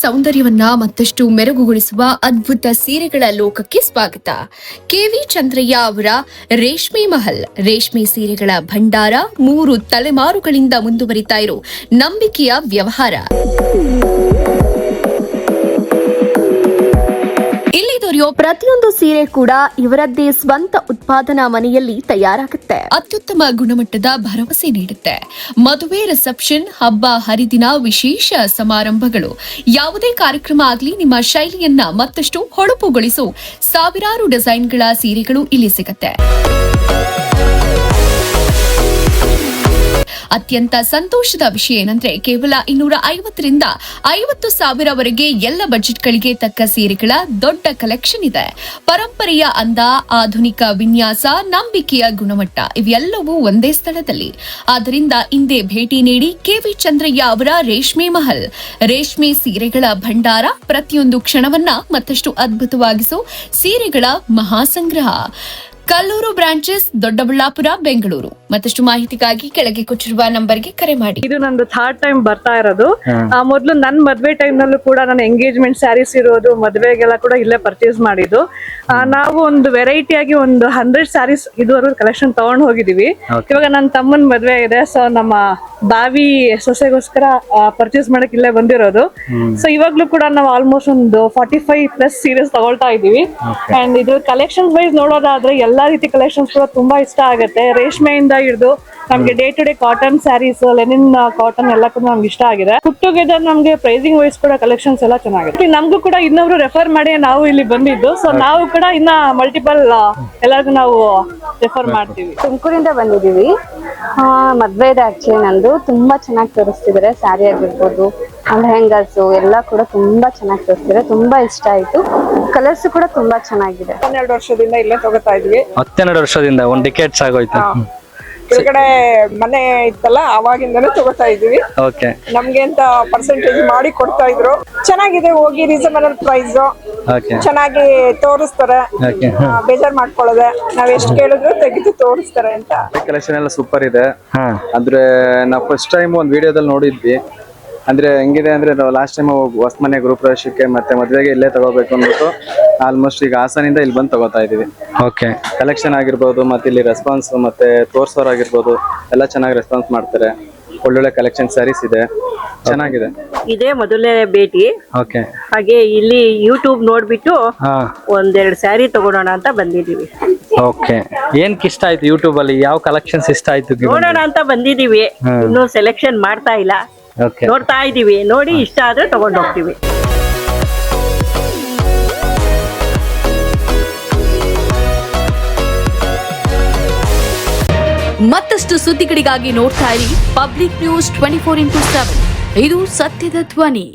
ಸೌಂದರ್ಯವನ್ನ ಮತ್ತಷ್ಟು ಮೆರುಗುಗೊಳಿಸುವ ಅದ್ಭುತ ಸೀರೆಗಳ ಲೋಕಕ್ಕೆ ಸ್ವಾಗತ. ಕೆವಿ ಚಂದ್ರಯ್ಯ ಅವರ ರೇಷ್ಮೆ ಮಹಲ್ ರೇಷ್ಮೆ ಸೀರೆಗಳ ಭಂಡಾರ 3 ತಲೆಮಾರುಗಳಿಂದ ಮುಂದುವರಿತಾ ಇರೋ ನಂಬಿಕೆಯ ವ್ಯವಹಾರ. ಇಲ್ಲಿ ದೊರೆಯೋ ಪ್ರತಿಯೊಂದು ಸೀರೆ ಕೂಡ ಇವರದ್ದೇ ಸ್ವಂತ ಉತ್ಪಾದನಾ ಮನೆಯಲ್ಲಿ ತಯಾರಾಗುತ್ತೆ. ಅತ್ಯುತ್ತಮ ಗುಣಮಟ್ಟದ ಭರವಸೆ ನೀಡುತ್ತೆ. ಮದುವೆ, ರಿಸೆಪ್ಷನ್, ಹಬ್ಬ ಹರಿದಿನ, ವಿಶೇಷ ಸಮಾರಂಭಗಳು ಯಾವುದೇ ಕಾರ್ಯಕ್ರಮ ಆಗಲಿ ನಿಮ್ಮ ಶೈಲಿಯನ್ನ ಮತ್ತಷ್ಟು ಹೊಳಪುಗೊಳಿಸೋ ಸಾವಿರಾರು ಡಿಸೈನ್ಗಳ ಸೀರೆಗಳು ಇಲ್ಲಿ ಸಿಗುತ್ತೆ. ಅತ್ಯಂತ ಸಂತೋಷದ ವಿಷಯ ಏನಂದ್ರೆ ಕೇವಲ 250ರಿಂದ 50,000ವರೆಗೆ ಎಲ್ಲ ಬಜೆಟ್ಗಳಿಗೆ ತಕ್ಕ ಸೀರೆಗಳ ದೊಡ್ಡ ಕಲೆಕ್ಷನ್ ಇದೆ. ಪರಂಪರೆಯ ಅಂದ, ಆಧುನಿಕ ವಿನ್ಯಾಸ, ನಂಬಿಕೆಯ ಗುಣಮಟ್ಟ ಇವೆಲ್ಲವೂ ಒಂದೇ ಸ್ಥಳದಲ್ಲಿ. ಆದ್ದರಿಂದ ಇಂದೇ ಭೇಟಿ ನೀಡಿ ಕೆವಿ ಚಂದ್ರಯ್ಯ ಅವರ ರೇಷ್ಮೆ ಮಹಲ್ ರೇಷ್ಮೆ ಸೀರೆಗಳ ಭಂಡಾರ. ಪ್ರತಿಯೊಂದು ಕ್ಷಣವನ್ನ ಮತ್ತಷ್ಟು ಅದ್ಭುತವಾಗಿಸೋ ಸೀರೆಗಳ ಮಹಾಸಂಗ್ರಹ. ಕಲ್ಲೂರು ಬ್ರಾಂಚೆಸ್, ದೊಡ್ಡಬಳ್ಳಾಪುರ, ಬೆಂಗಳೂರು. ಮತ್ತಷ್ಟು ಮಾಹಿತಿಗಾಗಿ ಕೆಳಗೆ ಕೊಟ್ಟಿರುವ ನಂಬರ್ಗೆ ಕರೆ ಮಾಡಿ. ಇದು ನಂದು 3rd ಟೈಮ್ ಬರ್ತಾ ಇರೋದು. ಮೊದಲು ನನ್ನ ಮದ್ವೆ ಟೈಮ್ ನಲ್ಲೂ ಕೂಡ ನಾನು ಎಂಗೇಜ್ಮೆಂಟ್ ಸ್ಯಾರೀಸ್ ಇರೋದು, ಮದ್ವೆಗೆಲ್ಲ ಕೂಡ ಇಲ್ಲೇ ಪರ್ಚೇಸ್ ಮಾಡಿದ್ದು. ನಾವು ಒಂದು ವೆರೈಟಿ ಆಗಿ ಒಂದು 100 ಸ್ಯಾರೀಸ್ ಇದುವರೆಗೂ ಕಲೆಕ್ಷನ್ ತಗೊಂಡ್ ಹೋಗಿದೀವಿ. ಇವಾಗ ನನ್ನ ತಮ್ಮನ ಮದ್ವೆ ಇದೆ, ಸೊ ನಮ್ಮ ಬಾವಿ ಸೊಸೆಗೋಸ್ಕರ ಪರ್ಚೇಸ್ ಮಾಡಕ್ ಇಲ್ಲೇ ಬಂದಿರೋದು. ಸೊ ಇವಾಗ್ಲೂ ಕೂಡ ನಾವು ಆಲ್ಮೋಸ್ಟ್ ಒಂದು 45+ ಸೀರೀಸ್ ತಗೊಳ್ತಾ ಇದೀವಿ. ಅಂಡ್ ಇದು ಕಲೆಕ್ಷನ್ಸ್ ವೈಸ್ ನೋಡೋದಾದ್ರೆ ಎಲ್ಲಾ ರೀತಿ ಕಲೆಕ್ಷನ್ಸ್ ಕೂಡ ತುಂಬಾ ಇಷ್ಟ ಆಗುತ್ತೆ. ರೇಷ್ಮೆಯಿಂದ ಹಿಡಿದು ನಮ್ಗೆ day to day cotton sarees, linen cotton ಎಲ್ಲ ಕೂಡ ನಮ್ಗೆ ಇಷ್ಟ ಆಗಿದೆ. ಪುಟ್ ಟುಗೆದರ್ ನಮ್ಗೆ ಪ್ರೈಸಿಂಗ್ ವೈಸ್ ಕೂಡ ಕಲೆಕ್ಷನ್ಸ್ ಎಲ್ಲ ಚೆನ್ನಾಗಿದೆ. ನಮ್ಗೂ ಕೂಡ ಇನ್ನೊಬ್ರು ರೆಫರ್ ಮಾಡಿ ನಾವು ಇಲ್ಲಿ ಬಂದಿದ್ದು. ಸೊ ನಾವು ಕೂಡ ಇನ್ನ ಮಲ್ಟಿಪಲ್ ಎಲ್ಲರಿಗೂ ನಾವು ರೆಫರ್ ಮಾಡ್ತೀವಿ. ತುಮಕೂರಿಂದ ಬಂದಿದೀವಿ. ಮದ್ವೆ ಇದೆ ಆಕ್ಚುಲಿ ನಂದು. ತುಂಬಾ ಚೆನ್ನಾಗಿ ತೋರಿಸ್ತಿದ್ದಾರೆ. ಸ್ಯಾರಿ ಆಗಿರ್ಬೋದು, ಲೆಹಂಗಾಸ್ ಎಲ್ಲ ಕೂಡ ತುಂಬಾ ಚೆನ್ನಾಗಿ ತೋರಿಸ್ತಿದ್ದಾರೆ. ತುಂಬಾ ಇಷ್ಟ ಆಯ್ತು. ಕಲರ್ಸ್ ಕೂಡ ತುಂಬಾ ಚೆನ್ನಾಗಿದೆ. 12 ವರ್ಷದಿಂದ ಇಲ್ಲೇ ತಗೋತಾ ಇದ್ವಿ. 12 ವರ್ಷದಿಂದ 1 ಡಿಕೇಡ್ಸ್ ಆಗೋಯ್ತು. ಕೆಳಗಡೆ ಮನೆ ಇತ್ತಲ್ಲ, ಅವಾಗಿಂದಲೂ ತಗೋತಾ ಇದೀವಿ. ಓಕೆ, ನಮ್ಗೆ ಅಂತ ಪರ್ಸೆಂಟೇಜ್ ಮಾಡಿ ಕೊಡ್ತಾ ಇದ್ರು. ಚೆನ್ನಾಗಿದೆ, ಹೋಗಿ ರೀಸನಬಲ್ ಪ್ರೈಸ್, ಓಕೆ, ಚೆನ್ನಾಗಿ ತೋರಿಸ್ತಾರೆ. ಓಕೆ. ಬೇಜಾರ್ ಮಾಡ್ಕೊಳ್ಳೋದೆ, ನಾವ್ ಎಷ್ಟು ಕೇಳಿದ್ರು ತೆಗೆದು ತೋರಿಸ್ತಾರೆ ಅಂತ. ಕಲೆಕ್ಷನ್ ಎಲ್ಲ ಸೂಪರ್ ಇದೆ. ಹಾ, ಅಂದ್ರೆ ನಾವು ಫಸ್ಟ್ ಟೈಮ್ ಒಂದು ವಿಡಿಯೋದಲ್ಲಿ ನೋಡಿದ್ವಿ. ಅಂದ್ರೆ ಹೆಂಗಿದೆ ಅಂದ್ರೆ ನಾವು ಲಾಸ್ಟ್ ಟೈಮ್ ಹೊಸ ಮನೆ ಗೃಹ ಪ್ರವೇಶಕ್ಕೆ ಮತ್ತೆ ಮದುವೆಗೆ ಇಲ್ಲೇ ತಗೋಬೇಕು ಅಂದ್ಬಿಟ್ಟು ಆಲ್ಮೋಸ್ಟ್ ಈಗ ಹಾಸನಿಂದ ಇಲ್ಲಿ ಬಂದು ತಗೋತಾ ಇದೀವಿ. ಓಕೆ. ಕಲೆಕ್ಷನ್ ಆಗಿರ್ಬೋದು, ಮತ್ತೆ ಇಲ್ಲಿ ರೆಸ್ಪಾನ್ಸ್ ಮತ್ತೆ ತೋರ್ಸೋರ್ ಆಗಿರ್ಬೋದು ಎಲ್ಲ ಚೆನ್ನಾಗಿ ರೆಸ್ಪಾನ್ಸ್ ಮಾಡ್ತಾರೆ. ಒಳ್ಳೊಳ್ಳೆ ಕಲೆಕ್ಷನ್ ಸ್ಯಾರೀಸ್ ಇದೆ, ಚೆನ್ನಾಗಿದೆ. ಇದೇ ಮೊದಲನೇ ಭೇಟಿ. ಓಕೆ. ಹಾಗೆ ಇಲ್ಲಿ ಯೂಟ್ಯೂಬ್ ನೋಡ್ಬಿಟ್ಟು ಹಾ, ಒಂದೆರಡು ಸ್ಯಾರಿ ತಗೊಳೋಣ ಅಂತ ಬಂದಿದೀವಿ. ಓಕೆ. ಏನ್ಕ್ ಇಷ್ಟ ಆಯ್ತು ಯೂಟ್ಯೂಬ್ ಅಲ್ಲಿ? ಯಾವ ಕಲೆಕ್ಷನ್ಸ್ ಇಷ್ಟ ಆಯ್ತು? ನೋಡೋಣ ಅಂತ ಬಂದಿದೀವಿ. ಇನ್ನೂ ಸೆಲೆಕ್ಷನ್ ಮಾಡ್ತಾ ಇಲ್ಲ, ಓಕೆ, ನೋಡ್ತಾ ಇದೀವಿ. ನೋಡಿ ಇಷ್ಟ ಆದ್ರೆ ತಗೊಂಡ್ ಹೋಗ್ತೀವಿ. ಮತ್ತಷ್ಟು ಸುದ್ದಿಗಳಿಗಾಗಿ ನೋಡ್ತಾ ಇರಿ ಪಬ್ಲಿಕ್ ನ್ಯೂಸ್ 24x7. ಇದು ಸತ್ಯದ ಧ್ವನಿ.